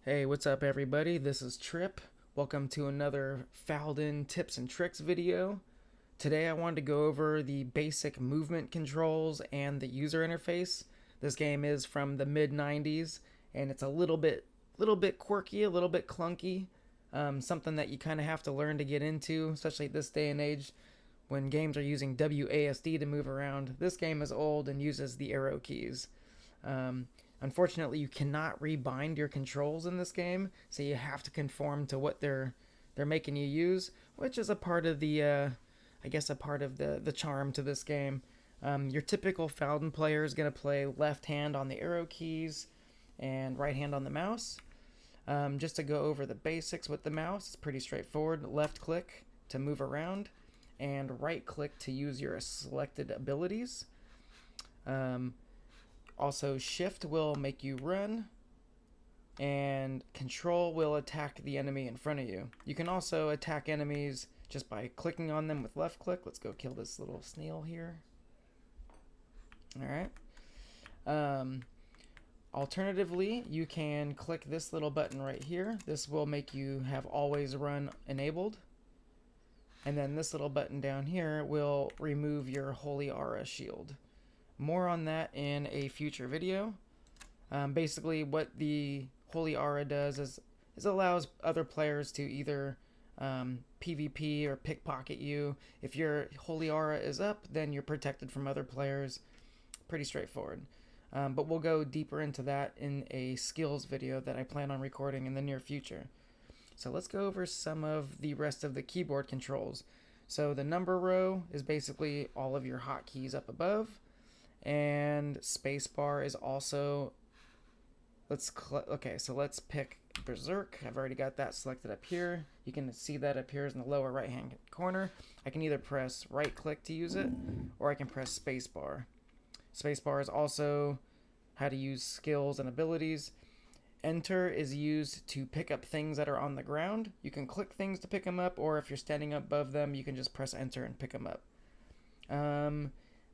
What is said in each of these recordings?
Hey, what's up everybody? This is Trip. Welcome to another Faldon tips and tricks video. Today I wanted to go over the basic movement controls and the user interface. This game is from the mid 90s and it's a little bit quirky, a little bit clunky. Something that you kind of have to learn to get into, especially this day and age when games are using WASD to move around. This game is old and uses the arrow keys. Um, Unfortunately, you cannot rebind your controls in this game, so you have to conform to what they're making you use, which is a part of the I guess a part of the charm to this game. Your typical Faldon player is going to play left hand on the arrow keys and right hand on the mouse. Just to go over the basics with the mouse, it's pretty straightforward. Left click to move around, and right click to use your selected abilities. Um, Also, shift will make you run, and control will attack the enemy in front of you. You can also attack enemies just by clicking on them with left click. Let's go kill this little snail here. Alright. Um, Alternatively, you can click this little button right here. This will make you have always run enabled. And then this little button down here will remove your Holy Aura shield. More on that in a future video. Basically, what the Holy Aura does is allows other players to either PvP or pickpocket you. If your Holy Aura is up, then you're protected from other players. Pretty straightforward. But we'll go deeper into that in a skills video that I plan on recording in the near future. So let's go over some of the rest of the keyboard controls. So the number row is basically all of your hotkeys up above. And spacebar is also, okay, so let's pick Berserk. I've already got that selected up here. You can see that appears in the lower right hand corner. I can either press right click to use it, or I can press spacebar. Spacebar is also how to use skills and abilities. Enter is used to pick up things that are on the ground. You can click things to pick them up, or if you're standing above them, you can just press enter and pick them up.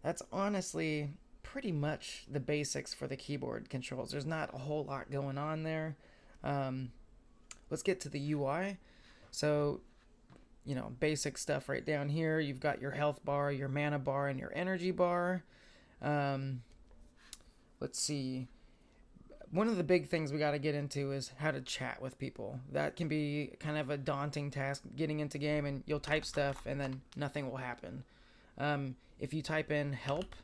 That's honestly pretty much the basics for the keyboard controls. There's not a whole lot going on there. Let's get to the UI. So, basic stuff right down here. You've got your health bar, your mana bar, and your energy bar. Let's see. One of the big things we got to get into is how to chat with people. That can be kind of a daunting task, getting into game and you'll type stuff and then nothing will happen. If you type in help,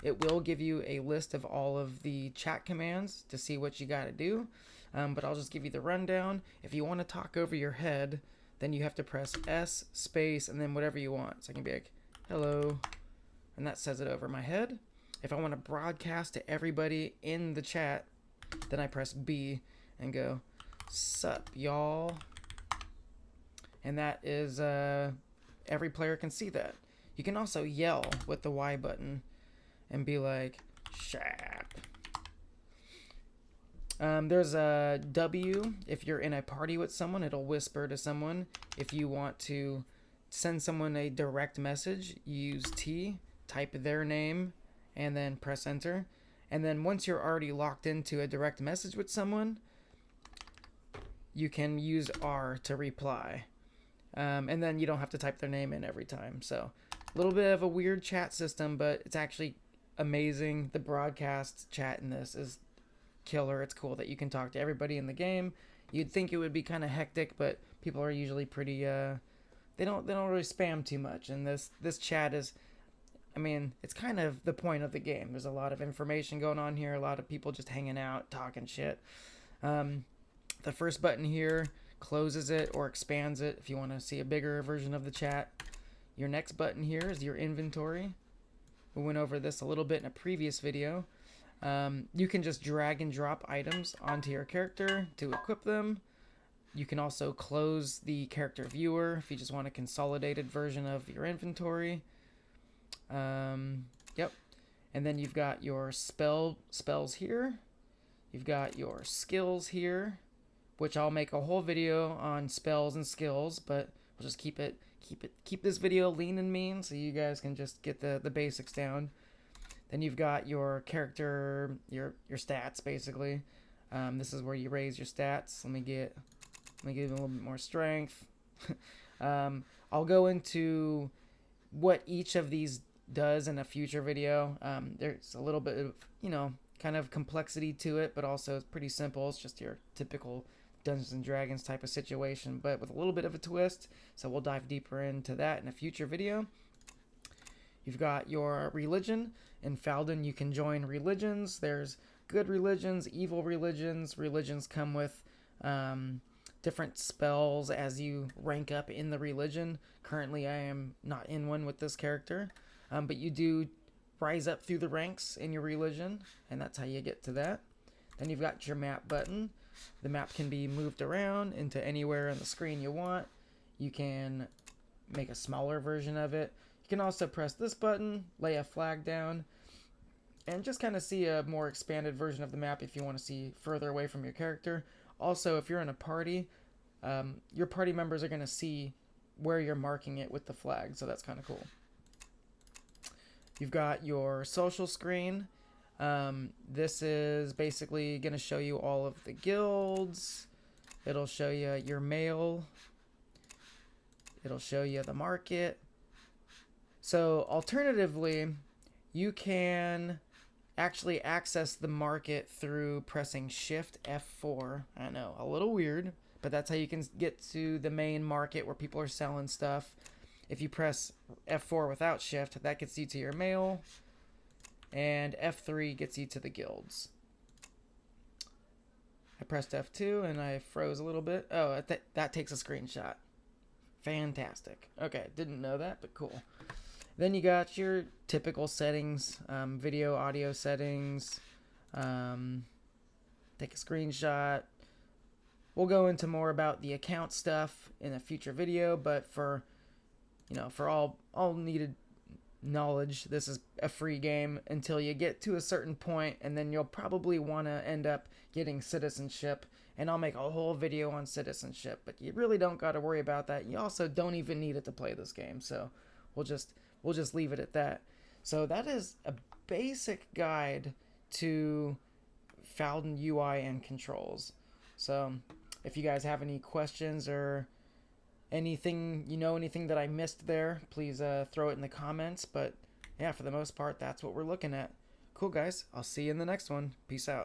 it will give you a list of all of the chat commands to see what you got to do. But I'll just give you the rundown. If you want to talk over your head, then you have to press S space and then whatever you want. So I can be like, hello, and that says it over my head. If I want to broadcast to everybody in the chat, then I press B and go, sup, y'all. And that is, every player can see that. You can also yell with the Y button and be like, shap. There's a W. If you're in a party with someone, it'll whisper to someone. If you want to send someone a direct message, use T, type their name, and then press enter. And then once you're already locked into a direct message with someone, you can use R to reply. And then you don't have to type their name in every time. So a little bit of a weird chat system, but it's actually amazing. The broadcast chat in this is killer. It's cool that you can talk to everybody in the game. You'd think it would be kind of hectic, but people are usually pretty they don't really spam too much. And this chat is, I mean, it's kind of the point of the game. There's a lot of information going on here, a lot of people just hanging out, talking shit. The first button here closes it or expands it if you want to see a bigger version of the chat. Your next button here is your inventory. We went over this a little bit in a previous video. You can just drag and drop items onto your character to equip them. You can also close the character viewer if you just want a consolidated version of your inventory. Yep. And then you've got your spells here. You've got your skills here, which I'll make a whole video on spells and skills, but we'll just keep this video lean and mean so you guys can just get the basics down. Then you've got your character, your stats basically. This is where you raise your stats. Let me give it a little bit more strength. I'll go into what each of these does in a future video. There's a little bit of, kind of complexity to it, but also it's pretty simple. It's just your typical Dungeons and Dragons type of situation, but with a little bit of a twist. So we'll dive deeper into that in a future video. You've got your religion. In Faldon, you can join religions. There's good religions, evil religions. Religions come with different spells as you rank up in the religion. Currently, I am not in one with this character, but you do rise up through the ranks in your religion, and that's how you get to that. Then you've got your map button. The map can be moved around into anywhere on the screen you want. You can make a smaller version of it. You can also press this button, lay a flag down, and just kind of see a more expanded version of the map if you want to see further away from your character. Also, if you're in a party, your party members are going to see where you're marking it with the flag, so that's kind of cool. You've got your social screen. This is basically going to show you all of the guilds. It'll show you your mail. It'll show you the market. So alternatively, you can actually access the market through pressing Shift F4. I know, a little weird, but that's how you can get to the main market where people are selling stuff. If you press F4 without Shift, that gets you to your mail, and F3 gets you to the guilds. I pressed F2 and I froze a little bit. Oh, that takes a screenshot. Fantastic. Okay, didn't know that, but cool. Then you got your typical settings, video, audio settings. Take a screenshot. We'll go into more about the account stuff in a future video, but for all needed knowledge, this is a free game until you get to a certain point, and then you'll probably want to end up getting citizenship, and I'll make a whole video on citizenship, but you really don't got to worry about that. You also don't even need it to play this game, so we'll just leave it at that. So that is a basic guide to Faldon UI and controls. So if you guys have any questions or anything that I missed there, please throw it in the comments. But yeah, for the most part, that's what we're looking at. Cool, guys. I'll see you in the next one. Peace out.